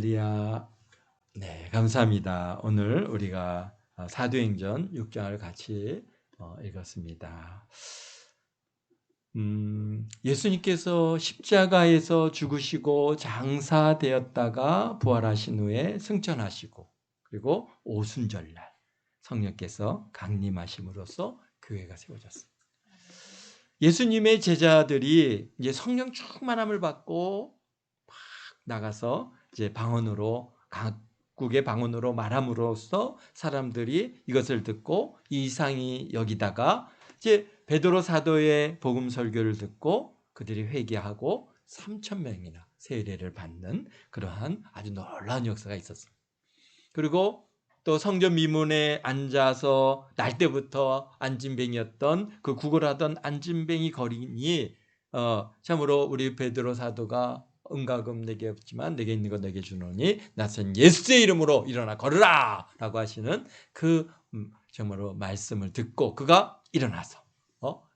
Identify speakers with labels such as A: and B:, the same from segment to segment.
A: 할렐루야. 네, 감사합니다. 오늘 우리가 사도행전 6장을 같이 읽었습니다. 예수님께서 십자가에서 죽으시고 장사되었다가 부활하신 후에 승천하시고 그리고 오순절날 성령께서 강림하심으로써 교회가 세워졌습니다. 예수님의 제자들이 이제 성령 충만함을 받고 막 나가서 이제 방언으로 각국의 방언으로 말함으로써 사람들이 이것을 듣고 이상히 여기다가 이제 베드로 사도의 복음 설교를 듣고 그들이 회개하고 3,000명이나 세례를 받는 그러한 아주 놀라운 역사가 있었습니다. 그리고 또 성전 미문에 앉아서 날 때부터 안진뱅이였던 그 구걸하던 안진뱅이 거린이 참으로 우리 베드로 사도가 은과금 내게 없지만 내게 있는 거 내게 주노니 나선 예수의 이름으로 일어나 걸으라 라고 하시는 그 정말로 말씀을 듣고 그가 일어나서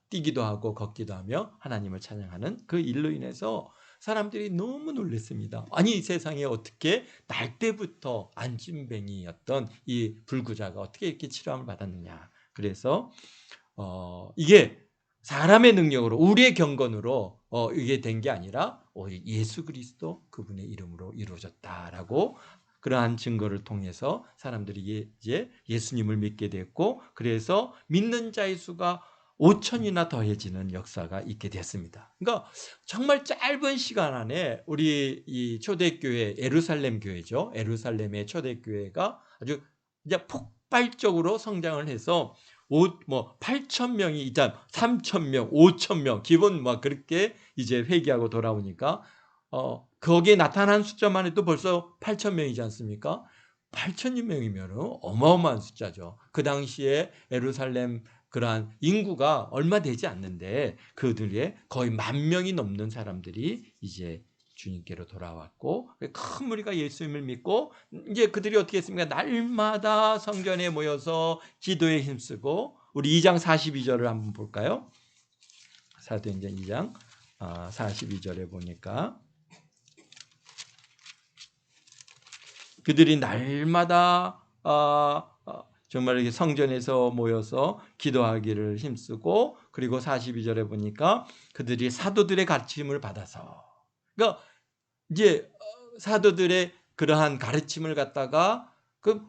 A: 뛰기도 하고 걷기도 하며 하나님을 찬양하는 그 일로 인해서 사람들이 너무 놀랐습니다. 아니, 이 세상에 어떻게 날 때부터 안진뱅이였던 이 불구자가 어떻게 이렇게 치료함을 받았느냐. 그래서 이게 사람의 능력으로 우리의 경건으로 이게 된 게 아니라 오직 예수 그리스도 그분의 이름으로 이루어졌다라고 그러한 증거를 통해서 사람들이 이제 예수님을 믿게 됐고 그래서 믿는 자의 수가 5천이나 더해지는 역사가 있게 됐습니다. 그러니까 정말 짧은 시간 안에 우리 이 초대교회 에루살렘 교회죠. 에루살렘의 초대교회가 아주 이제 폭발적으로 성장을 해서 8,000명이 일단 3,000명, 5,000명 기본 그렇게 이제 회개하고 돌아오니까 거기에 나타난 숫자만 해도 벌써 8,000명이지 않습니까? 8,000명이면 어마어마한 숫자죠. 그 당시에 에루살렘 그러한 인구가 얼마 되지 않는데 그들의 거의 10,000명이 넘는 사람들이 이제 주님께로 돌아왔고 큰 무리가 예수님을 믿고 이제 그들이 어떻게 했습니까? 날마다 성전에 모여서 기도에 힘쓰고 우리 2장 42절을 한번 볼까요? 사도행전 2장 42절에 보니까 그들이 날마다 정말 이렇게 성전에서 모여서 기도하기를 힘쓰고 그리고 42절에 보니까 그들이 사도들의 가르침을 받아서 그러니까 이제 사도들의 그러한 가르침을 갖다가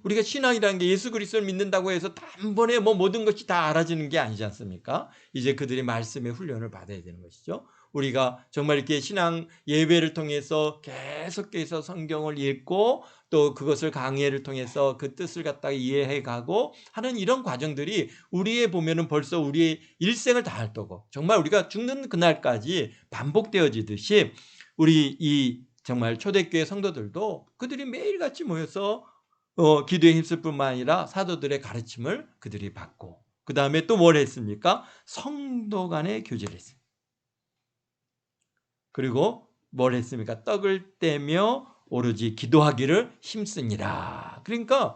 A: 우리가 신앙이라는 게 예수 그리스도를 믿는다고 해서 단번에 모든 것이 다 알아지는 게 아니지 않습니까? 이제 그들이 말씀의 훈련을 받아야 되는 것이죠. 우리가 정말 이렇게 신앙 예배를 통해서 계속해서 성경을 읽고 또 그것을 강의를 통해서 그 뜻을 갖다가 이해해 가고 하는 이런 과정들이 우리의 보면은 벌써 우리의 일생을 다할 거고 정말 우리가 죽는 그날까지 반복되어지듯이 우리 이 정말 초대교회 성도들도 그들이 매일같이 모여서 기도에 힘쓸 뿐만 아니라 사도들의 가르침을 그들이 받고 그 다음에 또 뭘 했습니까? 성도 간의 교제를 했습니다. 그리고 뭘 했습니까? 떡을 떼며 오로지 기도하기를 힘쓰니라. 그러니까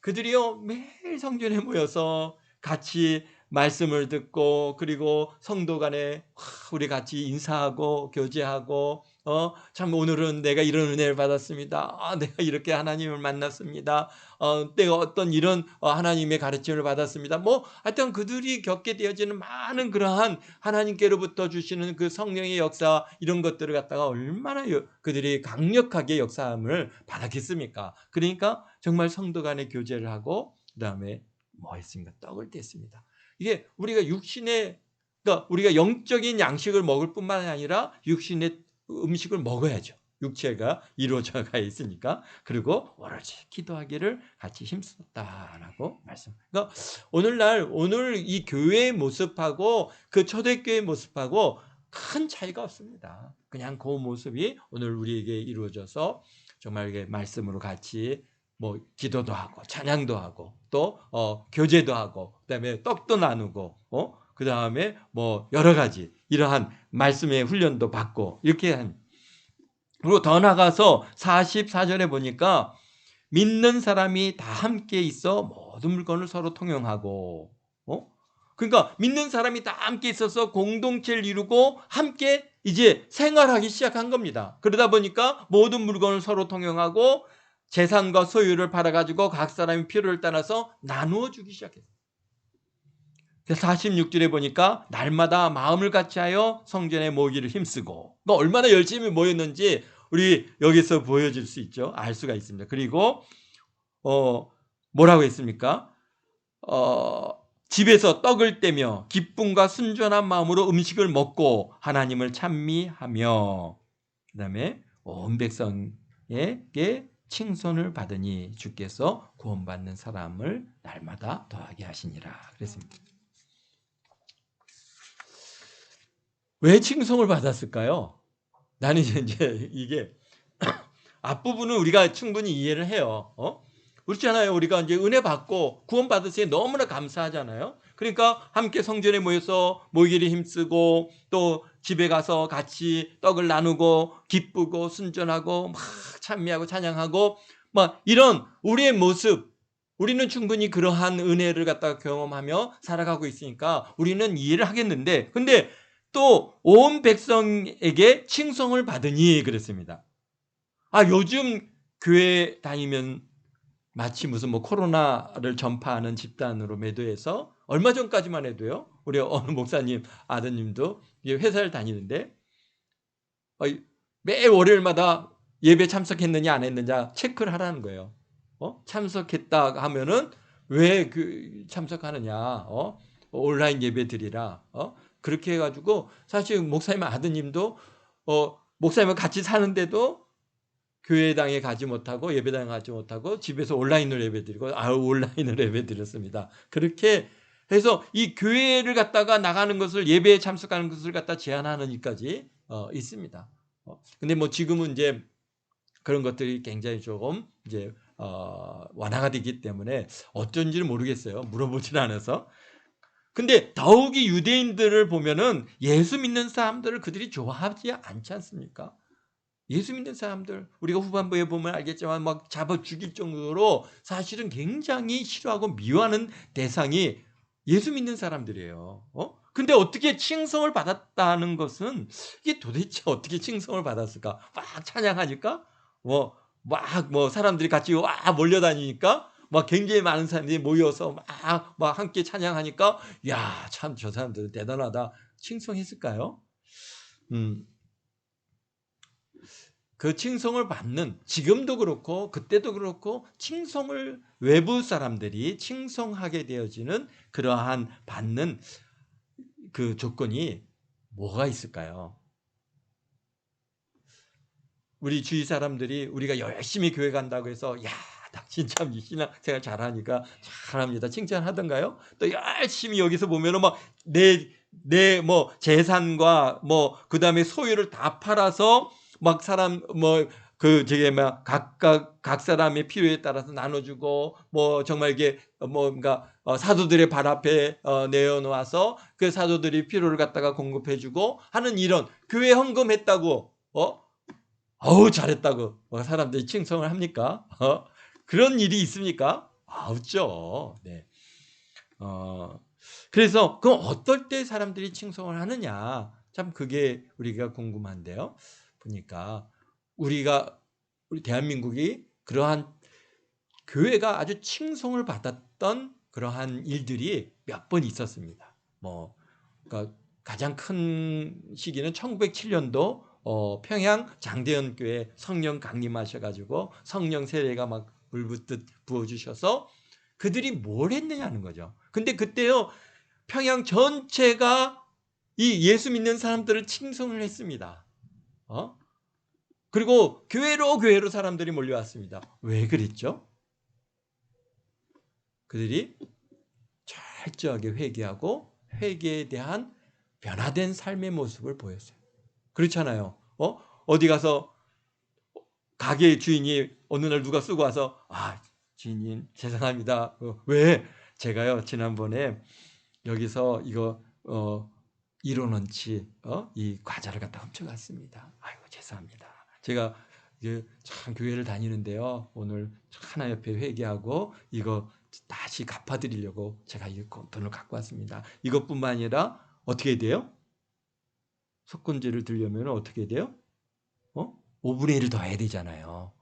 A: 그들이요 매일 성전에 모여서 같이 말씀을 듣고 그리고 성도 간에 우리 같이 인사하고 교제하고 참 오늘은 내가 이런 은혜를 받았습니다. 내가 이렇게 하나님을 만났습니다. 내가 어떤 이런 하나님의 가르침을 받았습니다. 하여튼 그들이 겪게 되어지는 많은 그러한 하나님께로부터 주시는 그 성령의 역사 이런 것들을 갖다가 얼마나 그들이 강력하게 역사함을 받았겠습니까? 그러니까 정말 성도 간의 교제를 하고 그다음에 뭐 했습니까? 떡을 뗐습니다. 이게 우리가 그러니까 우리가 영적인 양식을 먹을 뿐만 아니라 육신의 음식을 먹어야죠. 육체가 이루어져 가 있으니까. 그리고 오로지 기도하기를 같이 힘썼다라고 말씀. 그러니까 오늘 이 교회의 모습하고 그 초대교회의 모습하고 큰 차이가 없습니다. 그냥 그 모습이 오늘 우리에게 이루어져서 정말 이게 말씀으로 같이 기도도 하고 찬양도 하고 또 교제도 하고 그다음에 떡도 나누고 그다음에 여러 가지 이러한 말씀의 훈련도 받고 이렇게 한. 그리고 더 나가서 44절에 보니까 믿는 사람이 다 함께 있어 모든 물건을 서로 통용하고 그러니까 믿는 사람이 다 함께 있어서 공동체를 이루고 함께 이제 생활하기 시작한 겁니다. 그러다 보니까 모든 물건을 서로 통용하고 재산과 소유를 팔아가지고 각 사람의 필요를 따라서 나누어 주기 시작했어요. 46절에 보니까 날마다 마음을 같이하여 성전에 모이기를 힘쓰고, 너 얼마나 열심히 모였는지 우리 여기서 보여줄 수 있죠. 알 수가 있습니다. 그리고 뭐라고 했습니까? 집에서 떡을 떼며 기쁨과 순전한 마음으로 음식을 먹고 하나님을 찬미하며, 그 다음에 온 백성에게 칭송을 받으니 주께서 구원받는 사람을 날마다 더하게 하시니라 그랬습니다. 왜 칭송을 받았을까요? 나는 이제 이게 앞부분은 우리가 충분히 이해를 해요. 그렇잖아요. 우리가 이제 은혜 받고 구원 받으시니 너무나 감사하잖아요. 그러니까 함께 성전에 모여서 모이기를 힘쓰고 또 집에 가서 같이 떡을 나누고 기쁘고 순전하고 막 찬미하고 찬양하고 막 이런 우리의 모습, 우리는 충분히 그러한 은혜를 갖다가 경험하며 살아가고 있으니까 우리는 이해를 하겠는데, 근데 또 온 백성에게 칭송을 받으니 그랬습니다. 요즘 교회 다니면 마치 무슨 뭐 코로나를 전파하는 집단으로 매도해서, 얼마 전까지만 해도요, 우리 어느 목사님 아드님도 회사를 다니는데 매 월요일마다 예배 참석했느냐 안 했느냐 체크를 하라는 거예요. 참석했다 하면은 왜 참석하느냐, 온라인 예배 드리라, 그렇게 해가지고 사실 목사님 아드님도 목사님과 같이 사는데도 교회당에 가지 못하고 예배당에 가지 못하고 집에서 온라인으로 예배드리고 온라인으로 예배드렸습니다. 그렇게 해서 이 교회를 갖다가 나가는 것을, 예배에 참석하는 것을 갖다 제한하는 일까지 있습니다. 근데 뭐 지금은 이제 그런 것들이 굉장히 조금 이제 완화가 되기 때문에 어쩐지는 모르겠어요. 물어보질 않아서. 근데 더욱이 유대인들을 보면은 예수 믿는 사람들을 그들이 좋아하지 않지 않습니까? 예수 믿는 사람들, 우리가 후반부에 보면 알겠지만 막 잡아 죽일 정도로 사실은 굉장히 싫어하고 미워하는 대상이 예수 믿는 사람들이에요. 근데 어떻게 칭송을 받았다는 것은, 이게 도대체 어떻게 칭송을 받았을까? 막 찬양하니까 막 사람들이 같이 와 몰려다니니까 막 굉장히 많은 사람들이 모여서 막 함께 찬양하니까, 야, 참 저 사람들은 대단하다. 칭송했을까요? 그 칭송을 받는, 지금도 그렇고 그때도 그렇고 칭송을, 외부 사람들이 칭송하게 되어지는 그러한 받는 그 조건이 뭐가 있을까요? 우리 주위 사람들이 우리가 열심히 교회 간다고 해서 야, 당신 참 신앙생활 잘하니까 잘합니다 칭찬하던가요? 또 열심히 여기서 보면은 막 내 뭐 재산과 뭐 그다음에 소유를 다 팔아서 막 사람 뭐 저게 막 각 사람의 필요에 따라서 나눠주고, 뭐 정말 이게 뭔가 사도들의 발 앞에 내어놓아서 그 사도들이 필요를 갖다가 공급해주고 하는, 이런 교회 헌금했다고 어우 잘했다고 사람들이 칭송을 합니까? 그런 일이 있습니까? 없죠. 네. 그래서 그럼 어떨 때 사람들이 칭송을 하느냐, 참 그게 우리가 궁금한데요. 보니까 우리 대한민국이 그러한 교회가 아주 칭송을 받았던 그러한 일들이 몇 번 있었습니다. 그러니까 가장 큰 시기는 1907년도 평양 장대현 교회 성령 강림하셔가지고 성령 세례가 막 물붓듯 부어주셔서 그들이 뭘 했느냐는 거죠. 근데 그때요, 평양 전체가 이 예수 믿는 사람들을 칭송을 했습니다. 그리고 교회로 사람들이 몰려왔습니다. 왜 그랬죠? 그들이 철저하게 회개하고 회개에 대한 변화된 삶의 모습을 보였어요. 그렇잖아요. 어디 가서 가게 주인이 어느 날 누가 쓰고 와서 주인님 죄송합니다. 왜? 제가요 지난번에 여기서 이거 1원어치 이 과자를 갖다 훔쳐갔습니다. 아이고 죄송합니다. 제가 참 교회를 다니는데요, 오늘 하나 옆에 회개하고 이거 다시 갚아드리려고 제가 이 돈을 갖고 왔습니다. 이것뿐만 아니라 어떻게 돼요? 속건제를 들려면 어떻게 돼요? 5분의 1을 더해야 되잖아요.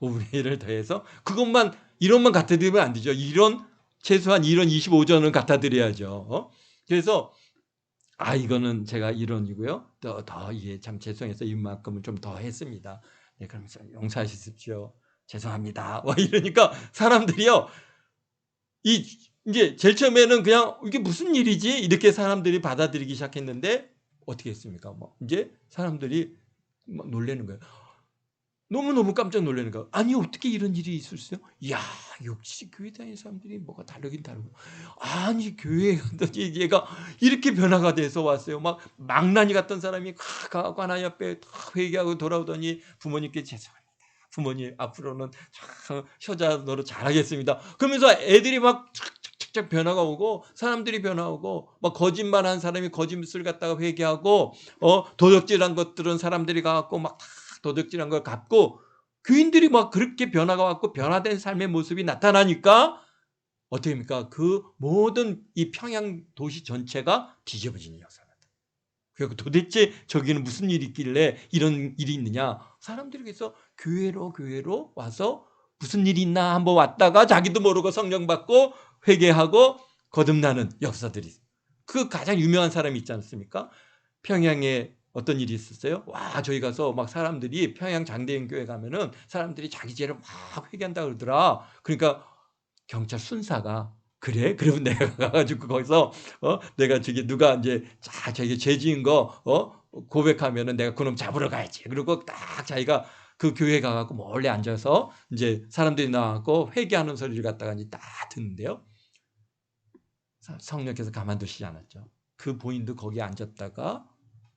A: 5분의 1을 더해서 그것만 1원만 갖다 드리면 안 되죠. 1원 최소한 1원 25전은 갖다 드려야죠. 그래서 이거는 제가 1원이고요. 더 이게 참 죄송해서 이만큼은 좀 더 했습니다. 네, 그러면서 용서하십시오. 죄송합니다. 와 이러니까 사람들이요. 이제 제일 처음에는 그냥 이게 무슨 일이지? 이렇게 사람들이 받아들이기 시작했는데 어떻게 했습니까? 뭐 이제 사람들이 막 놀라는 거예요. 너무너무 깜짝 놀라는 거예요. 아니 어떻게 이런 일이 있을 수 있어요? 이야 역시 교회 다니는 사람들이 뭐가 다르긴 다르고 아니 교회에 갔더니 얘가 이렇게 변화가 돼서 왔어요. 막 망나니 같던 사람이 관아 옆에 회개하고 돌아오더니 부모님께 죄송합니다. 부모님 앞으로는 참 효자 노릇 잘하겠습니다. 그러면서 애들이 막 착착착착 변화가 오고 사람들이 변화오고 막 거짓말한 사람이 거짓을 갖다가 회개하고 도적질한 것들은 사람들이 가갖고 막 도둑질한 걸 갚고 교인들이 막 그렇게 변화가 왔고 변화된 삶의 모습이 나타나니까 어떻게 합니까? 그 모든 이 평양 도시 전체가 뒤집어지는 역사가 나타나요. 그리고 도대체 저기는 무슨 일이 있길래 이런 일이 있느냐? 사람들이 그래서 교회로 와서 무슨 일이 있나 한번 왔다가 자기도 모르고 성령 받고 회개하고 거듭나는 역사들이 있어요. 그 가장 유명한 사람이 있지 않습니까? 평양에 어떤 일이 있었어요? 와 저희 가서 막 사람들이 평양 장대인 교회 가면은 사람들이 자기 죄를 막 회개한다 그러더라. 그러니까 경찰 순사가 그래? 그러면 내가 가가지고 거기서 내가 저기 누가 이제 자기 죄 지은 거 고백하면은 내가 그놈 잡으러 가야지. 그리고 딱 자기가 그 교회 가갖고 몰래 앉아서 이제 사람들이 나와갖고 회개하는 소리를 갖다가 이제 딱 듣는데요. 성령께서 가만두시지 않았죠. 그 본인도 거기에 앉았다가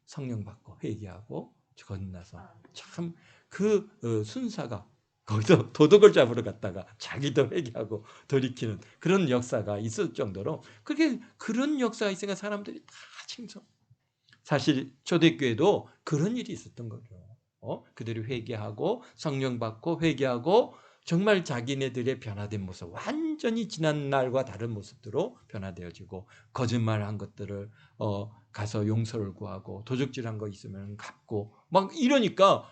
A: 성령 받고 회개하고 건너서 참 그 순사가 거기서 도둑을 잡으러 갔다가 자기도 회개하고 돌이키는 그런 역사가 있을 정도로 그런 역사가 있으니까 사람들이 다 칭송. 사실 초대교회도 그런 일이 있었던 거죠. 그들이 회개하고 성령 받고 회개하고 정말 자기네들의 변화된 모습 완전히 지난 날과 다른 모습으로 변화되어지고 거짓말한 것들을 가서 용서를 구하고 도적질한 거 있으면 갚고 막 이러니까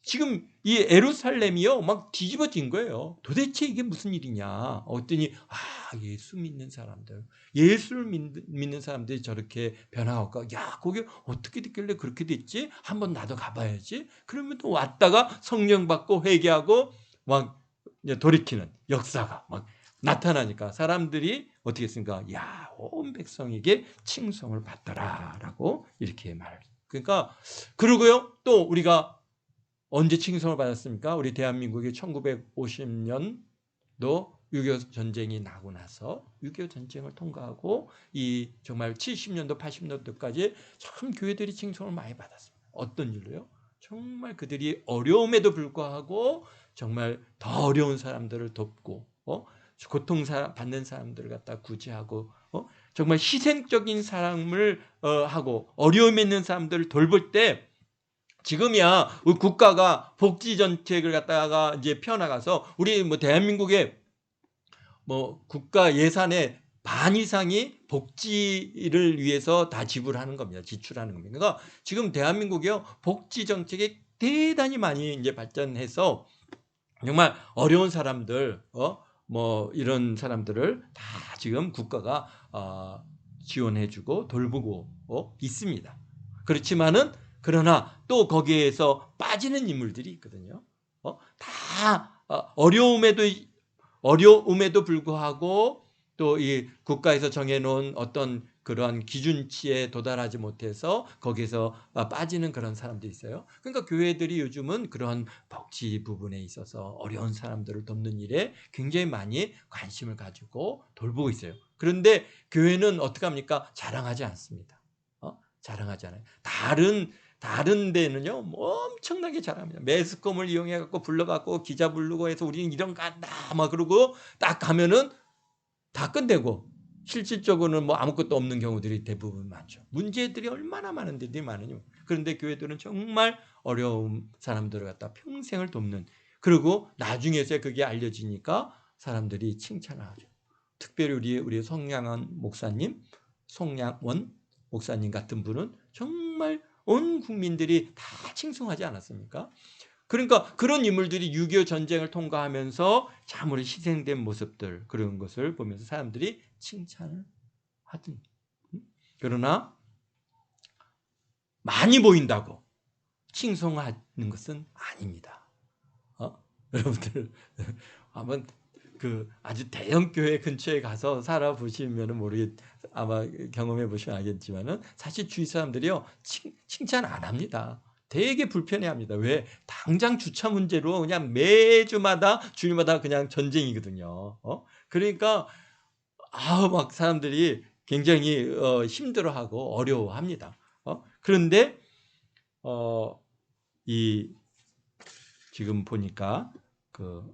A: 지금 이 예루살렘이요 막 뒤집어진 거예요. 도대체 이게 무슨 일이냐? 어떠니 예수 믿는 사람들, 예수를 믿는 사람들이 저렇게 변화할까? 야 거기 어떻게 됐길래 그렇게 됐지? 한번 나도 가봐야지. 그러면 또 왔다가 성령 받고 회개하고 막 돌이키는 역사가 막 나타나니까 사람들이 어떻게 했습니까? 야, 온 백성에게 칭송을 받더라라고 이렇게 말을. 그러니까 그러고요. 또 우리가 언제 칭송을 받았습니까? 우리 대한민국이 1950년도 6.25 전쟁이 나고 나서 6.25 전쟁을 통과하고 이 정말 70년도 80년도까지 참 교회들이 칭송을 많이 받았습니다. 어떤 일로요? 정말 그들이 어려움에도 불구하고 정말 더 어려운 사람들을 돕고 고통받는 사람들을 갖다 구제하고 정말 희생적인 사랑을 하고 어려움에 있는 사람들을 돌볼 때 지금이야 우리 국가가 복지 정책을 갖다가 이제 펴나가서 우리 뭐 대한민국의 뭐 국가 예산의 반 이상이 복지를 위해서 다 지불하는 겁니다. 지출하는 겁니다. 그러니까 지금 대한민국이요 복지 정책이 대단히 많이 이제 발전해서 정말 어려운 사람들, 뭐 이런 사람들을 다 지금 국가가 지원해주고 돌보고 있습니다. 그렇지만은 그러나 또 거기에서 빠지는 인물들이 있거든요. 다 어려움에도 불구하고 또 이 국가에서 정해놓은 어떤 그러한 기준치에 도달하지 못해서 거기서 빠지는 그런 사람들이 있어요. 그러니까 교회들이 요즘은 그런 복지 부분에 있어서 어려운 사람들을 돕는 일에 굉장히 많이 관심을 가지고 돌보고 있어요. 그런데 교회는 어떻게 합니까? 자랑하지 않습니다. 자랑하지 않아요. 다른 데는요 뭐 엄청나게 자랑합니다. 매스컴을 이용해 갖고 불러갖고 기자 부르고 해서 우리는 이런 거 한다 막 그러고 딱 가면은 다 끝내고 실질적으로는 뭐 아무것도 없는 경우들이 대부분 많죠. 문제들이 얼마나 많은데 많으요. 그런데 교회들은 정말 어려운 사람들을 갖다 평생을 돕는 그리고 나중에서 그게 알려지니까 사람들이 칭찬을 하죠. 특별히 우리 송양원 목사님, 송양원 목사님 같은 분은 정말 온 국민들이 다 칭송하지 않았습니까? 그러니까 그런 인물들이 6.25 전쟁을 통과하면서 참으로 희생된 모습들, 그런 것을 보면서 사람들이 칭찬을 하더니, 그러나 많이 보인다고 칭송하는 것은 아닙니다. 여러분들 한번 그 아주 대형 교회 근처에 가서 살아보시면 아마 경험해 보시면 알겠지만은 사실 주위 사람들이요 칭찬 안 합니다. 되게 불편해합니다. 왜? 당장 주차 문제로 그냥 매주마다 주일마다 그냥 전쟁이거든요. 그러니까 막 사람들이 굉장히 힘들어하고 어려워합니다. 그런데 이 지금 보니까 그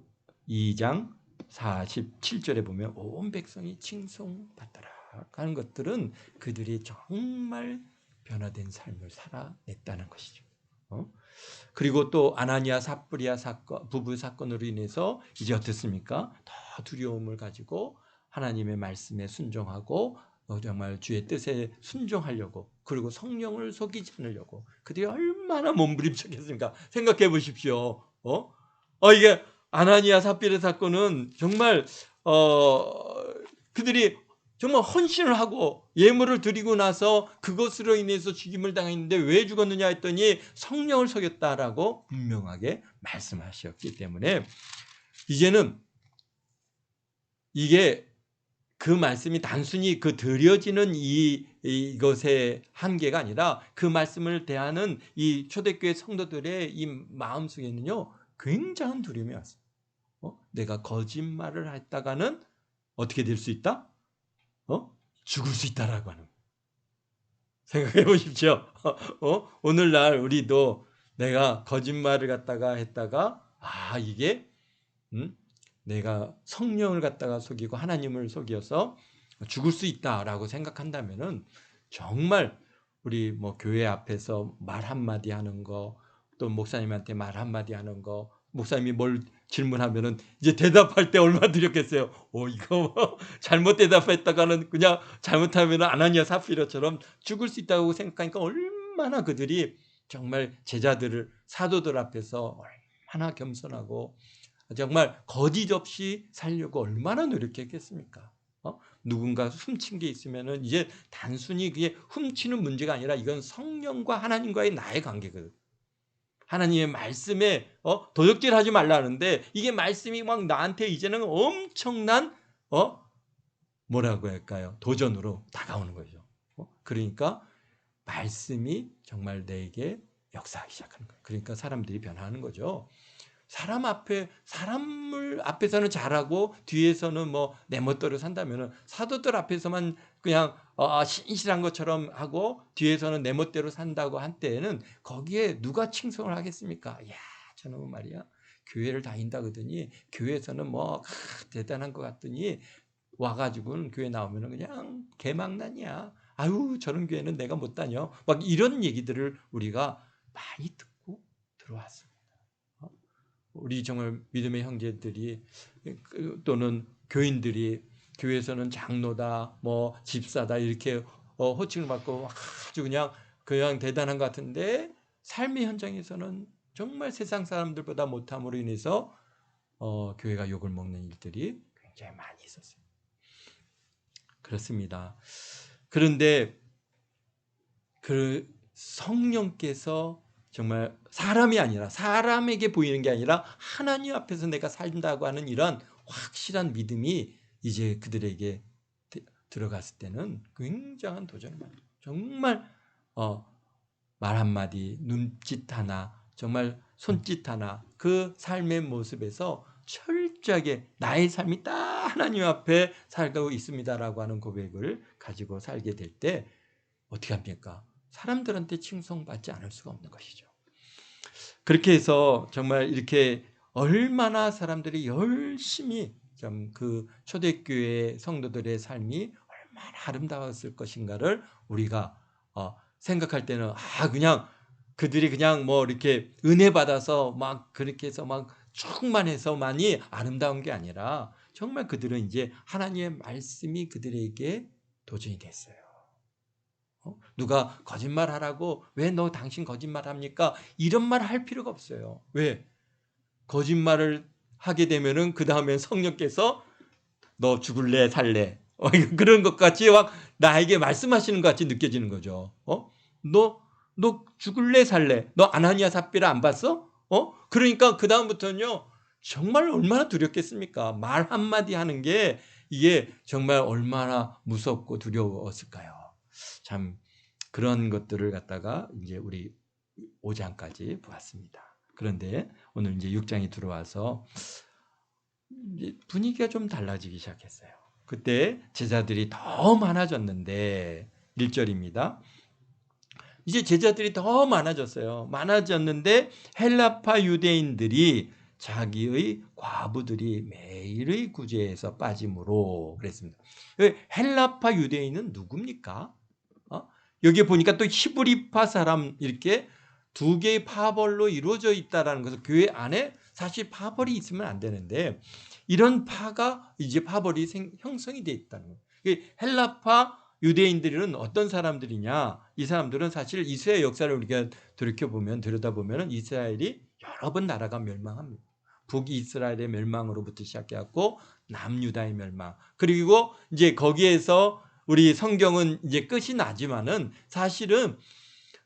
A: 2장 47절에 보면 온 백성이 칭송받더라 하는 것들은 그들이 정말 변화된 삶을 살아냈다는 것이죠. 그리고 또 아나니아 삽브리아 사건, 부부 사건으로 인해서 이제 어떻습니까? 더 두려움을 가지고 하나님의 말씀에 순종하고 정말 주의 뜻에 순종하려고, 그리고 성령을 속이지 않으려고 그들이 얼마나 몸부림쳤겠습니까? 생각해 보십시오. 이게 아나니아 삽비라 사건은 정말 그들이 정말 헌신을 하고 예물을 드리고 나서 그것으로 인해서 죽임을 당했는데 왜 죽었느냐 했더니 성령을 속였다라고 분명하게 말씀하셨기 때문에 이제는 이게 그 말씀이 단순히 그 드려지는 이것의 한계가 아니라 그 말씀을 대하는 이 초대교회 성도들의 이 마음속에는요 굉장한 두려움이 왔어요. 내가 거짓말을 했다가는 어떻게 될 수 있다? 죽을 수 있다라고 하는. 생각해 보십시오. 오늘날 우리도 내가 거짓말을 갖다가 했다가 이게 내가 성령을 갖다가 속이고 하나님을 속여서 죽을 수 있다라고 생각한다면은 정말 우리 뭐 교회 앞에서 말 한마디 하는 거, 또 목사님한테 말 한마디 하는 거, 목사님이 뭘 질문하면은 이제 대답할 때 얼마나 두렵겠어요. 이거 잘못 대답했다가는 그냥 잘못하면 아나니아 삽비라처럼 죽을 수 있다고 생각하니까 얼마나 그들이 정말 제자들을 사도들 앞에서 얼마나 겸손하고 정말 거짓 없이 살려고 얼마나 노력했겠습니까? 누군가 훔친 게 있으면은 이제 단순히 그게 훔치는 문제가 아니라 이건 성령과 하나님과의 나의 관계거든. 하나님의 말씀에 도적질하지 말라는데 이게 말씀이 막 나한테 이제는 엄청난 뭐라고 할까요? 도전으로 다가오는 거죠. 그러니까 말씀이 정말 내게 역사하기 시작하는 거예요. 그러니까 사람들이 변하는 거죠. 사람을 앞에서는 잘하고 뒤에서는 뭐 내 멋대로 산다면은 사도들 앞에서만 그냥 신실한 것처럼 하고 뒤에서는 내 멋대로 산다고 한 때에는 거기에 누가 칭송을 하겠습니까? 야, 저놈은 말이야 교회를 다닌다 그러더니 교회에서는 뭐 대단한 것 같더니 와가지고는 교회 나오면은 그냥 개망난이야. 아유, 저런 교회는 내가 못 다녀. 막 이런 얘기들을 우리가 많이 듣고 들어왔습니다. 우리 정말 믿음의 형제들이 또는 교인들이 교회에서는 장로다, 뭐 집사다 이렇게 호칭을 받고 아주 그냥 대단한 것 같은데 삶의 현장에서는 정말 세상 사람들보다 못함으로 인해서 교회가 욕을 먹는 일들이 굉장히 많이 있었어요. 그렇습니다. 그런데 그 성령께서 정말 사람이 아니라 사람에게 보이는 게 아니라 하나님 앞에서 내가 산다고 하는 이런 확실한 믿음이 이제 그들에게 들어갔을 때는 굉장한 도전을 받아요. 정말 말 한마디, 눈짓 하나, 정말 손짓 하나 그 삶의 모습에서 철저하게 나의 삶이 딱 하나님 앞에 살고 있습니다라고 하는 고백을 가지고 살게 될 때 어떻게 합니까? 사람들한테 칭송받지 않을 수가 없는 것이죠. 그렇게 해서 정말 이렇게 얼마나 사람들이 열심히 좀 그 초대교회 성도들의 삶이 얼마나 아름다웠을 것인가를 우리가 생각할 때는 그냥 그들이 그냥 뭐 이렇게 은혜 받아서 막 그렇게 해서 막 충만해서만이 아름다운 게 아니라 정말 그들은 이제 하나님의 말씀이 그들에게 도전이 됐어요. 누가 거짓말하라고 왜 너 당신 거짓말합니까? 이런 말 할 필요가 없어요. 왜? 거짓말을 하게 되면은 그 다음에 성령께서 너 죽을래 살래 그런 것 같이 막 나에게 말씀하시는 것 같이 느껴지는 거죠. 너 죽을래 살래? 너 아나니아 삽비라 안 봤어? 그러니까 그 다음부터는요 정말 얼마나 두렵겠습니까? 말 한마디 하는 게 이게 정말 얼마나 무섭고 두려웠을까요? 참 그런 것들을 갖다가 이제 우리 5장까지 보았습니다. 그런데 오늘 이제 6장이 들어와서 이제 분위기가 좀 달라지기 시작했어요. 그때 제자들이 더 많아졌는데 1절입니다. 이제 제자들이 더 많아졌어요. 많아졌는데 헬라파 유대인들이 자기의 과부들이 매일의 구제에서 빠짐으로 그랬습니다. 헬라파 유대인은 누굽니까? 여기 보니까 또 히브리파 사람 이렇게 두 개의 파벌로 이루어져 있다라는 것은 교회 안에 사실 파벌이 있으면 안 되는데 이런 파가 이제 파벌이 형성이 되어 있다는 거예요. 헬라파 유대인들은 어떤 사람들이냐? 이 사람들은 사실 이스라엘 역사를 우리가 들여다보면 이스라엘이 여러 번 나라가 멸망합니다. 북이스라엘의 멸망으로부터 시작해갖고 남유다의 멸망. 그리고 이제 거기에서 우리 성경은 이제 끝이 나지만은 사실은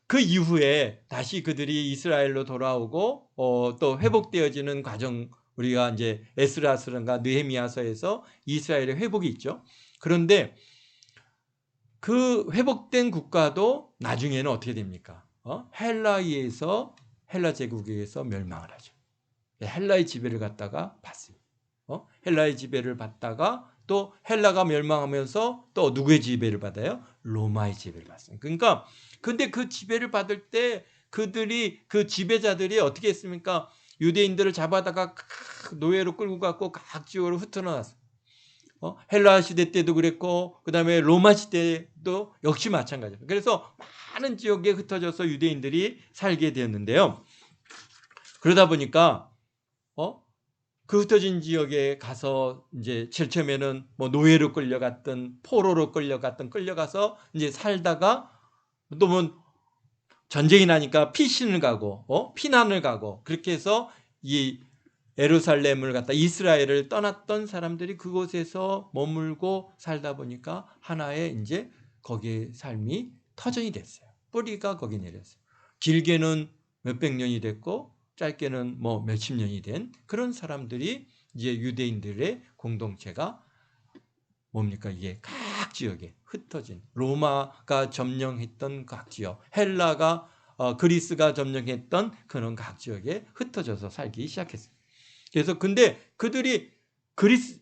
A: 그 이후에 다시 그들이 이스라엘로 돌아오고 또 회복되어지는 과정 우리가 이제 에스라서인가 느헤미야서에서 이스라엘의 회복이 있죠. 그런데 그 회복된 국가도 나중에는 어떻게 됩니까? 헬라에서 헬라 제국에서 멸망을 하죠. 헬라의 지배를 갖다가 받습니다. 헬라의 지배를 받다가 또 헬라가 멸망하면서 또 누구의 지배를 받아요? 로마의 지배를 받습니다. 그러니까 근데 그 지배를 받을 때 그들이 그 지배자들이 어떻게 했습니까? 유대인들을 잡아다가 노예로 끌고 갔고 각 지역으로 흩어놨어요. 헬라 시대 때도 그랬고 그다음에 로마 시대도 역시 마찬가지예요. 그래서 많은 지역에 흩어져서 유대인들이 살게 되었는데요. 그러다 보니까 그 흩어진 지역에 가서 이제 제일 처음에는 뭐 노예로 끌려갔던 포로로 끌려가서 이제 살다가 또 뭐 전쟁이 나니까 피신을 가고 피난을 가고 그렇게 해서 이 예루살렘을 갖다 이스라엘을 떠났던 사람들이 그곳에서 머물고 살다 보니까 하나의 이제 거기에 삶이 터전이 됐어요. 뿌리가 거기 내렸어요. 길게는 몇백 년이 됐고 짧게는 뭐 몇십 년이 된 그런 사람들이 이제 유대인들의 공동체가 뭡니까? 이게 각 지역에 흩어진 로마가 점령했던 각 지역, 헬라가 그리스가 점령했던 그런 각 지역에 흩어져서 살기 시작했어요. 그래서 근데 그들이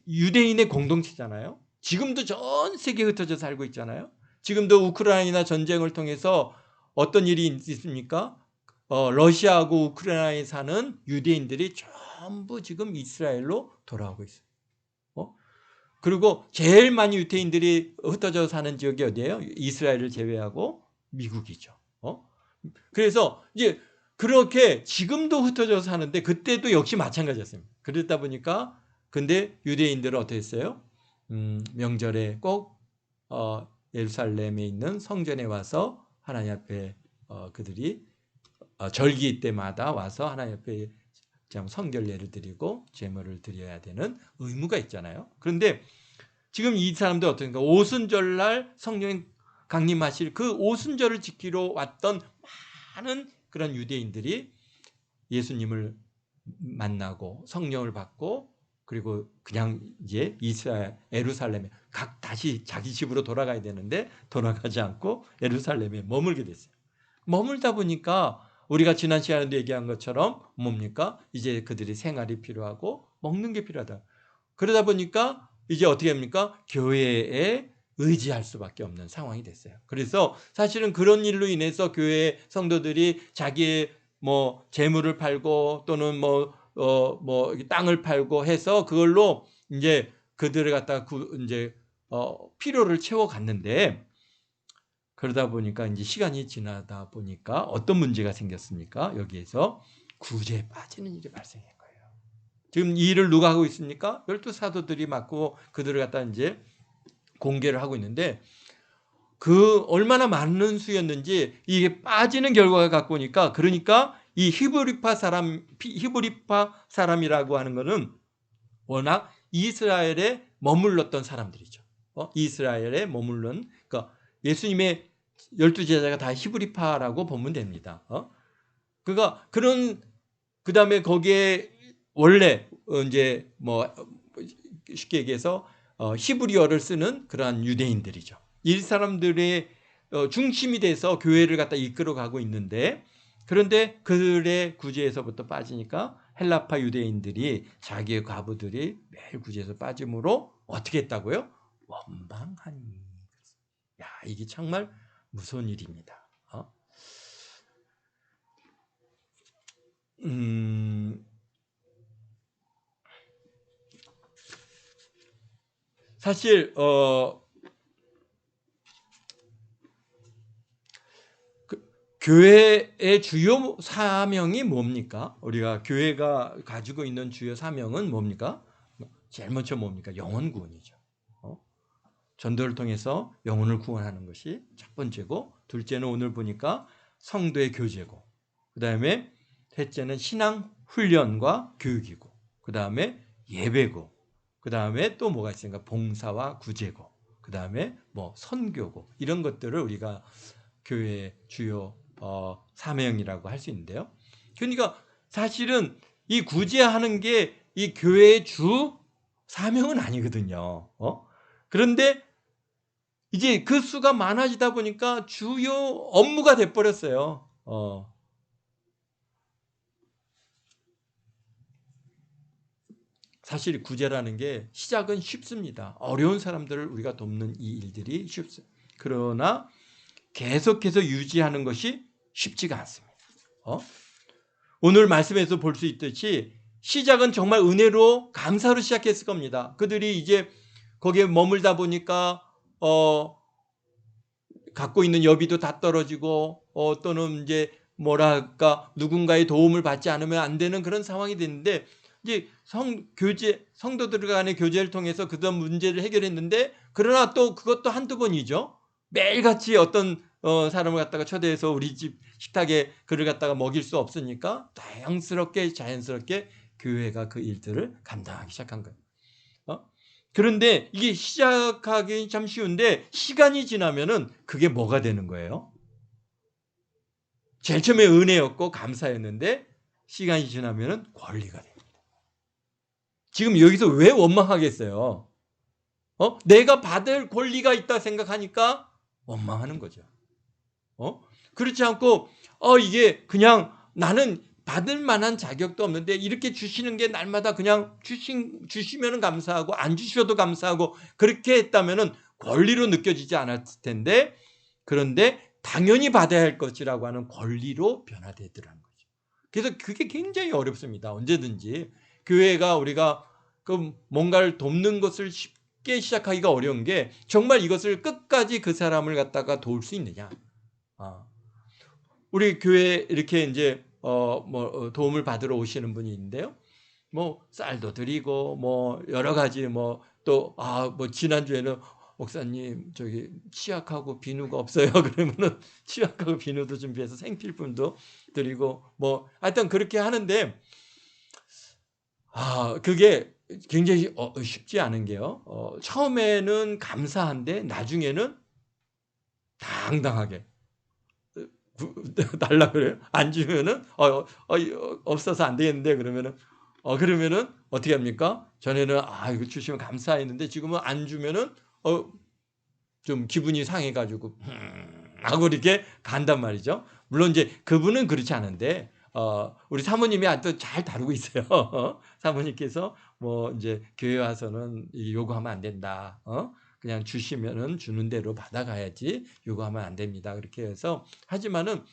A: 유대인의 공동체잖아요. 지금도 전 세계에 흩어져 살고 있잖아요. 지금도 우크라이나 전쟁을 통해서 어떤 일이 있습니까? 러시아하고 우크라이나에 사는 유대인들이 전부 지금 이스라엘로 돌아오고 있어요. 그리고 제일 많이 유대인들이 흩어져 사는 지역이 어디예요? 이스라엘을 제외하고 미국이죠. 그래서 이제 그렇게 지금도 흩어져 사는데 그때도 역시 마찬가지였습니다. 그러다 보니까 근데 유대인들은 어떻게 했어요? 명절에 꼭 예루살렘에 있는 성전에 와서 하나님 앞에 그들이 절기 때마다 와서 하나님 앞에 성결례를 드리고 제물을 드려야 되는 의무가 있잖아요. 그런데 지금 이 사람들 어떻습니까? 오순절날 성령이 강림하실 그 오순절을 지키러 왔던 많은 그런 유대인들이 예수님을 만나고 성령을 받고 그리고 그냥 이제 이스라엘 예루살렘에 각 다시 자기 집으로 돌아가야 되는데 돌아가지 않고 예루살렘에 머물게 됐어요. 머물다 보니까 우리가 지난 시간에도 얘기한 것처럼 뭡니까? 이제 그들이 생활이 필요하고 먹는 게 필요하다. 그러다 보니까 이제 어떻게 합니까? 교회에 의지할 수밖에 없는 상황이 됐어요. 그래서 사실은 그런 일로 인해서 교회 성도들이 자기의 뭐 재물을 팔고 또는 뭐 땅을 팔고 해서 그걸로 이제 그들을 갖다가 이제 필요를 채워갔는데 그러다 보니까 이제 시간이 지나다 보니까 어떤 문제가 생겼습니까? 여기에서 구제에 빠지는 일이 발생한 거예요. 지금 이 일을 누가 하고 있습니까? 12사도들이 맡고 그들을 갖다 이제 공개를 하고 있는데 그 얼마나 많은 수였는지 이게 빠지는 결과가 갖고 오니까 그러니까 이 히브리파 사람이라고 하는 거는 워낙 이스라엘에 머물렀던 사람들이죠. 이스라엘에 머물른 그러니까 예수님의 12제자가 다 히브리파라고 보면 됩니다. 그러니까 그런 그다음에 거기에 원래 이제 뭐 쉽게 얘기해서 히브리어를 쓰는 그러한 유대인들이죠. 이 사람들의 중심이 돼서 교회를 갖다 이끌어 가고 있는데 그런데 그들의 구제에서부터 빠지니까 헬라파 유대인들이 자기의 과부들이 매일 구제에서 빠짐으로 어떻게 했다고요? 원망하니. 야, 이게 정말 무서운 일입니다. 사실 교회의 주요 사명이 뭡니까? 우리가 교회가 가지고 있는 주요 사명은 뭡니까? 제일 먼저 뭡니까? 영혼 구원이죠. 전도를 통해서 영혼을 구원하는 것이 첫 번째고, 둘째는 오늘 보니까 성도의 교제고, 그 다음에 셋째는 신앙 훈련과 교육이고, 그 다음에 예배고, 그 다음에 또 뭐가 있습니까? 봉사와 구제고, 그 다음에 뭐 선교고, 이런 것들을 우리가 교회의 주요 사명이라고 할 수 있는데요. 그러니까 사실은 이 구제하는 게 이 교회의 주 사명은 아니거든요. 그런데 이제 그 수가 많아지다 보니까 주요 업무가 돼버렸어요. 사실 구제라는 게 시작은 쉽습니다. 어려운 사람들을 우리가 돕는 이 일들이 쉽습니다. 그러나 계속해서 유지하는 것이 쉽지가 않습니다. 오늘 말씀에서 볼 수 있듯이 시작은 정말 은혜로 감사로 시작했을 겁니다. 그들이 이제 거기에 머물다 보니까 갖고 있는 여비도 다 떨어지고 또는 이제 뭐랄까 누군가의 도움을 받지 않으면 안 되는 그런 상황이 됐는데 이제 성도들 간의 교제를 통해서 그런 문제를 해결했는데 그러나 또 그것도 한두 번이죠. 매일같이 어떤 사람을 갖다가 초대해서 우리 집 식탁에 그를 갖다가 먹일 수 없으니까 다양스럽게 자연스럽게 교회가 그 일들을 감당하기 시작한 거예요. 그런데 이게 시작하기 참 쉬운데 시간이 지나면은 그게 뭐가 되는 거예요? 제일 처음에 은혜였고 감사였는데 시간이 지나면은 권리가 됩니다. 지금 여기서 왜 원망하겠어요? 내가 받을 권리가 있다 생각하니까 원망하는 거죠. 그렇지 않고 이게 그냥 나는 받을 만한 자격도 없는데 이렇게 주시는 게 날마다 그냥 주시면 감사하고 안 주셔도 감사하고 그렇게 했다면 권리로 느껴지지 않았을 텐데 그런데 당연히 받아야 할 것이라고 하는 권리로 변화되더라는 거죠. 그래서 그게 굉장히 어렵습니다. 언제든지 교회가 우리가 그 뭔가를 돕는 것을 쉽게 시작하기가 어려운 게 정말 이것을 끝까지 그 사람을 갖다가 도울 수 있느냐. 우리 교회 이렇게 이제 도움을 받으러 오시는 분이 있는데요. 뭐 쌀도 드리고 뭐 여러 가지 뭐 또 뭐 지난주에는 목사님 저기 치약하고 비누가 없어요. 그러면은 치약하고 비누도 준비해서 생필품도 드리고 뭐 하여튼 그렇게 하는데 그게 굉장히 쉽지 않은 게요. 처음에는 감사한데 나중에는 당당하게 달라 그래요. 안 주면은 없어서 안 되겠는데 그러면은 어떻게 합니까? 전에는 이거 주시면 감사했는데 지금은 안 주면은 좀 기분이 상해가지고 하고 이렇게 간단 말이죠. 물론 이제 그분은 그렇지 않은데 우리 사모님이 아주 잘 다루고 있어요. 사모님께서 뭐 이제 교회 와서는 요구하면 안 된다. 그냥 주시면은 주는 대로 받아가야지 요구하면 안 됩니다. 그렇게 해서 하지만은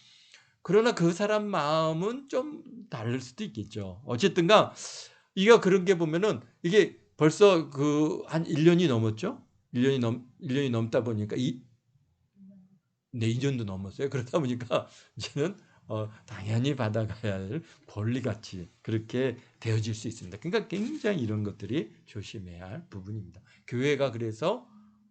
A: 그러나 그 사람 마음은 좀 다를 수도 있겠죠. 어쨌든가 이가 그런 게 보면은 이게 벌써 그 한 1년이 넘었죠. 1년이 넘다 보니까 네, 2년도 넘었어요. 그러다 보니까 이제는 당연히 받아가야 할 권리같이 그렇게 되어질 수 있습니다. 그러니까 굉장히 이런 것들이 조심해야 할 부분입니다. 교회가 그래서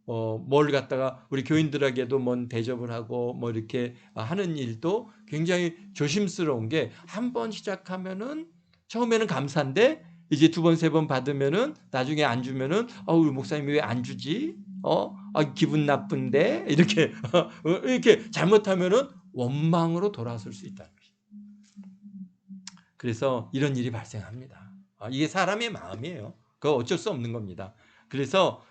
A: 뭘 갖다가 우리 교인들에게도 뭔 대접을 하고 뭐 이렇게 하는 일도 굉장히 조심스러운 게 한 번 시작하면은 처음에는 감사한데 이제 두 번, 세 번 받으면은 나중에 안 주면은 우리 목사님이 왜 안 주지? 기분 나쁜데 이렇게 이렇게 잘못하면은 원망으로 돌아설 수 있다는 것이죠. 그래서 이런 일이 발생합니다. 이게 사람의 마음이에요. 그거 어쩔 수 없는 겁니다. 그래서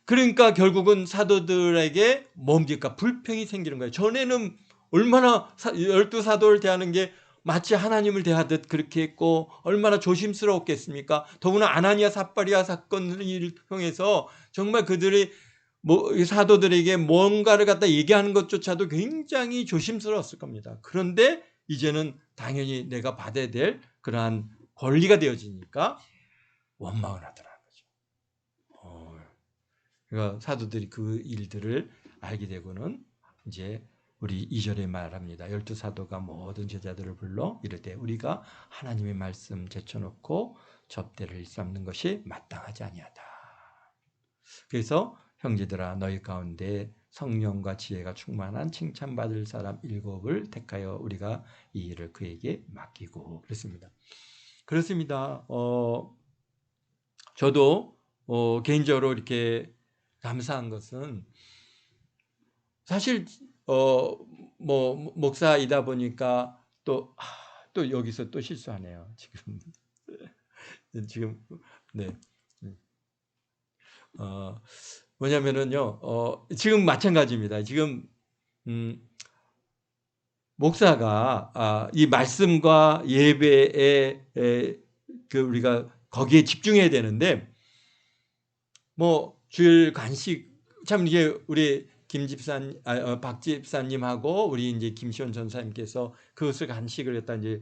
A: 그러니까 결국은 사도들에게 뭡니까? 불평이 생기는 거예요. 전에는 얼마나 12사도를 대하는 게 마치 하나님을 대하듯 그렇게 했고 얼마나 조심스러웠겠습니까? 더구나 아나니아 삽바리아 사건을 통해서 정말 그들이 사도들에게 뭔가를 갖다 얘기하는 것조차도 굉장히 조심스러웠을 겁니다. 그런데 이제는 당연히 내가 받아야 될 그러한 권리가 되어지니까 원망을 하더라는 거죠. 그러니까 사도들이 그 일들을 알게 되고는 이제 우리 2절에 말합니다. 12사도가 모든 제자들을 불러 이르되 우리가 하나님의 말씀 제쳐놓고 접대를 일삼는 것이 마땅하지 아니하다. 그래서 형제들아 너희 가운데 성령과 지혜가 충만한 칭찬받을 사람 7을 택하여 우리가 이 일을 그에게 맡기고 그랬습니다. 그렇습니다. 저도 개인적으로 이렇게 감사한 것은 사실 목사이다 보니까 또 여기서 또 실수하네요. 지금 네. 뭐냐면은요. 지금 마찬가지입니다. 지금 목사가 이 말씀과 예배에 우리가 거기에 집중해야 되는데 주일 간식 참 이게 우리 박 집사님하고 우리 이제 김시원 전사님께서 그것을 간식을 갖다 이제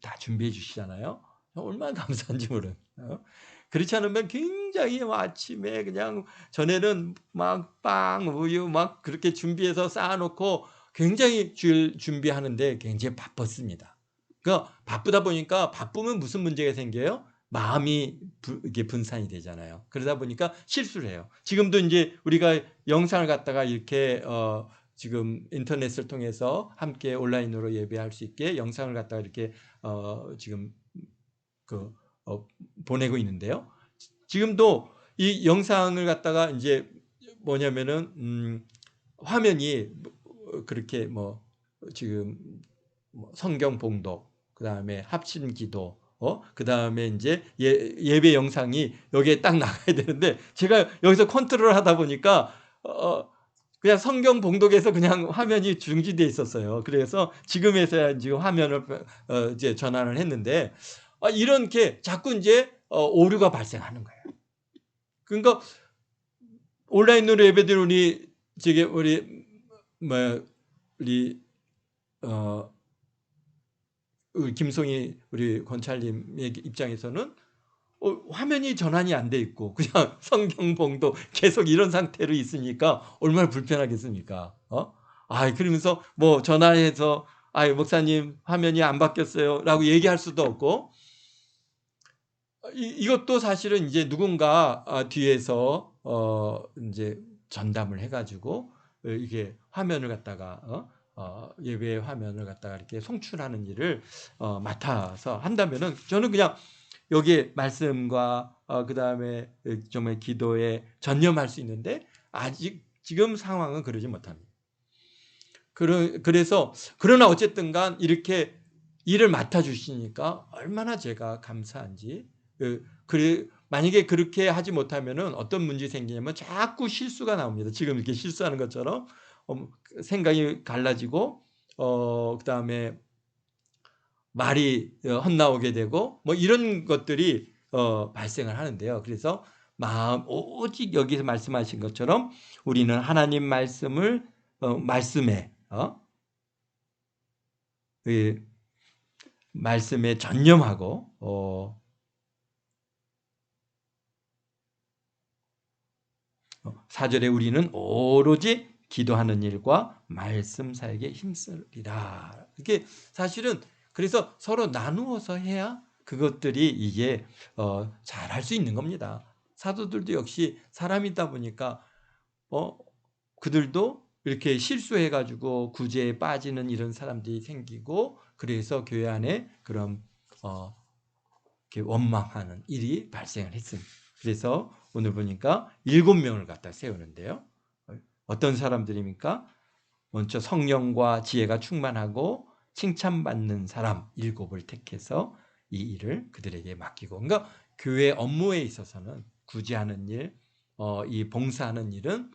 A: 다 준비해 주시잖아요. 얼마나 감사한지 모르는. 그렇지 않으면 굉장히 아침에 그냥 전에는 막 빵, 우유 막 그렇게 준비해서 쌓아놓고 굉장히 주일 준비하는데 굉장히 바빴습니다. 그러니까 바쁘다 보니까 바쁘면 무슨 문제가 생겨요? 마음이 이게 분산이 되잖아요. 그러다 보니까 실수를 해요. 지금도 이제 우리가 영상을 갖다가 이렇게 지금 인터넷을 통해서 함께 온라인으로 예배할 수 있게 영상을 갖다가 이렇게 지금 보내고 있는데요. 지금도 이 영상을 갖다가 이제 뭐냐면은 화면이 그렇게 지금 성경 봉독, 그 다음에 합심 기도, 그 다음에 이제 예배 영상이 여기에 딱 나가야 되는데 제가 여기서 컨트롤 하다 보니까 그냥 성경 봉독에서 그냥 화면이 중지돼 있었어요. 그래서 지금에서야 지금 화면을 이제 전환을 했는데 이런 게 자꾸 이제 오류가 발생하는 거예요. 그러니까 온라인으로 예배드린 우리 김송희 우리 권찰님의 입장에서는 화면이 전환이 안 돼 있고 그냥 성경 봉독 계속 이런 상태로 있으니까 얼마나 불편하겠습니까? 그러면서 전화해서 목사님 화면이 안 바뀌었어요라고 얘기할 수도 없고 이것도 사실은 이제 누군가 뒤에서 이제 전담을 해가지고 이게 화면을 갖다가 예배 화면을 갖다가 이렇게 송출하는 일을 맡아서 한다면은 저는 그냥 여기에 말씀과 그 다음에 정말 기도에 전념할 수 있는데 아직 지금 상황은 그러지 못합니다. 그래서 그러나 어쨌든간 이렇게 일을 맡아주시니까 얼마나 제가 감사한지. 만약에 그렇게 하지 못하면은 어떤 문제 생기냐면 자꾸 실수가 나옵니다. 지금 이렇게 실수하는 것처럼 생각이 갈라지고 그 다음에 말이 헛나오게 되고 이런 것들이 발생을 하는데요. 그래서 오직 여기서 말씀하신 것처럼 우리는 하나님 말씀을 말씀에 전념하고 4절에 우리는 오로지 기도하는 일과 말씀 사역에 힘쓰리라. 이게 사실은 그래서 서로 나누어서 해야 그것들이 이게 잘할 수 있는 겁니다. 사도들도 역시 사람이다 보니까 그들도 이렇게 실수해가지고 구제에 빠지는 이런 사람들이 생기고, 그래서 교회 안에 그런 이렇게 원망하는 일이 발생을 했습니다. 그래서 오늘 보니까 7명을 갖다 세우는데요. 어떤 사람들입니까? 먼저 성령과 지혜가 충만하고 칭찬받는 사람 7을 택해서 이 일을 그들에게 맡기고, 그러니까 교회 업무에 있어서는 구제하는 일, 이 봉사하는 일은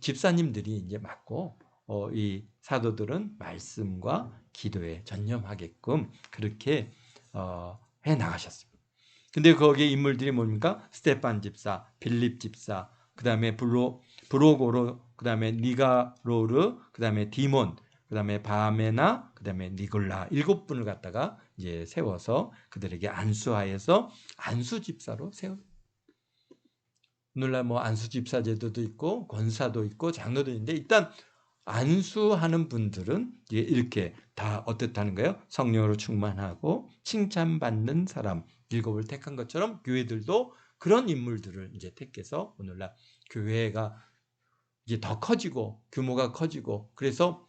A: 집사님들이 이제 맡고, 이 사도들은 말씀과 기도에 전념하게끔 그렇게 해 나가셨습니다. 근데 거기에 인물들이 뭡니까? 스테판 집사, 빌립 집사, 그 다음에 브로고로, 그 다음에 니가로르, 그 다음에 디몬, 그 다음에 바메나, 그 다음에 니골라 7분을 갖다가 이제 세워서 그들에게 안수하여서 안수 집사로 세웁니다. 오늘날 뭐 안수 집사 제도도 있고 권사도 있고 장로도 있는데, 일단 안수하는 분들은 이렇게 다 어떻다는 거예요? 성령으로 충만하고 칭찬받는 사람 7을 택한 것처럼 교회들도 그런 인물들을 이제 택해서 오늘날 교회가 이제 더 커지고 규모가 커지고, 그래서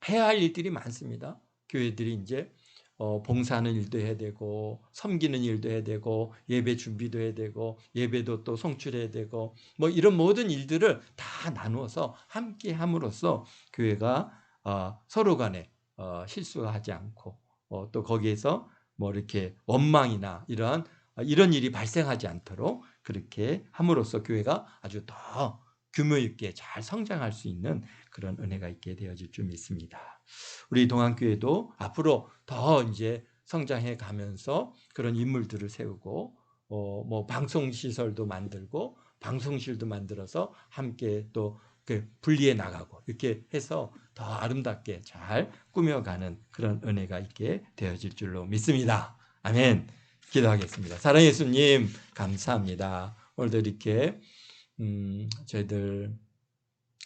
A: 해야 할 일들이 많습니다. 교회들이 이제 봉사하는 일도 해야 되고, 섬기는 일도 해야 되고, 예배 준비도 해야 되고, 예배도 또 송출해야 되고, 뭐 이런 모든 일들을 다 나누어서 함께 함으로써 교회가 서로 간에 실수하지 않고, 또 거기에서 뭐 이렇게 원망이나 이런 일이 발생하지 않도록 그렇게 함으로써 교회가 아주 더 규모 있게 잘 성장할 수 있는 그런 은혜가 있게 되어질 줄 믿습니다. 우리 동안교회도 앞으로 더 이제 성장해 가면서 그런 인물들을 세우고, 뭐 방송시설도 만들고 방송실도 만들어서 함께 또 분리해 나가고, 이렇게 해서 더 아름답게 잘 꾸며가는 그런 은혜가 있게 되어질 줄로 믿습니다. 아멘. 기도하겠습니다. 사랑의 예수님, 감사합니다. 오늘도 이렇게 저희들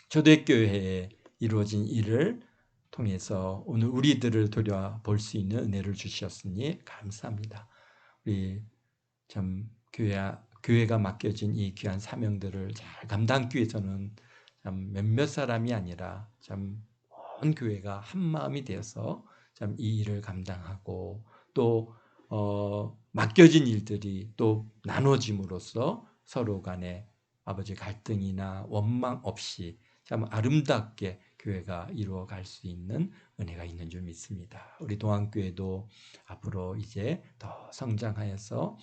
A: 초대교회에 이루어진 일을 통해서 오늘 우리들을 돌아볼 수 있는 은혜를 주셨으니 감사합니다. 우리 참 교회가 맡겨진 이 귀한 사명들을 잘 감당하기 위해서는 참 몇몇 사람이 아니라 참 온 교회가 한 마음이 되어서 참 이 일을 감당하고, 또 맡겨진 일들이 또 나눠짐으로써 서로 간에 아버지 갈등이나 원망 없이 참 아름답게 교회가 이루어갈 수 있는 은혜가 있는 줄 믿습니다. 우리 동안교회도 앞으로 이제 더 성장하여서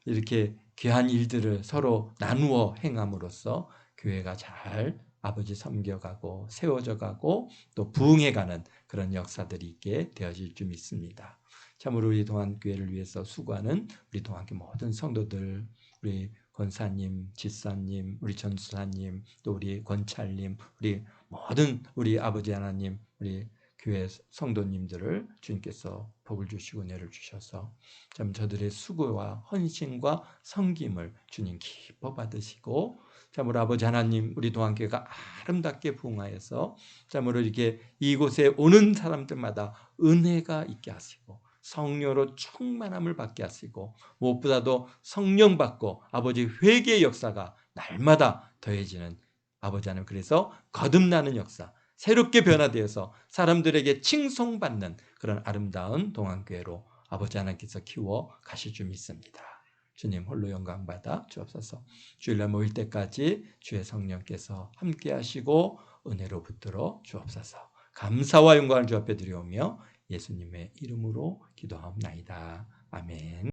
A: 이렇게 귀한 일들을 서로 나누어 행함으로써 교회가 잘 아버지 섬겨가고 세워져가고 또 부흥해가는 그런 역사들이 있게 되어질 줄 믿습니다. 참으로 우리 동안교회를 위해서 수고하는 우리 동안교회 모든 성도들, 우리 권사님, 지사님, 우리 전수사님, 또 우리 권찰님, 우리 모든 우리 아버지 하나님, 우리 교회 성도님들을 주님께서 복을 주시고 은혜를 주셔서 참 저들의 수고와 헌신과 섬김을 주님 기뻐 받으시고, 참으로 아버지 하나님, 우리 동안교회가 아름답게 부흥하여서 참으로 이렇게 이곳에 오는 사람들마다 은혜가 있게 하시고 성령으로 충만함을 받게 하시고, 무엇보다도 성령 받고 아버지 회개의 역사가 날마다 더해지는 아버지 하나님, 그래서 거듭나는 역사, 새롭게 변화되어서 사람들에게 칭송받는 그런 아름다운 동안교회로 아버지 하나님께서 키워 가실 줄 믿습니다. 주님 홀로 영광 받아 주옵소서. 주일날 모일 때까지 주의 성령께서 함께 하시고 은혜로 붙들어 주옵소서. 감사와 영광을 주 앞에 드리오며 예수님의 이름으로 기도하옵나이다. 아멘.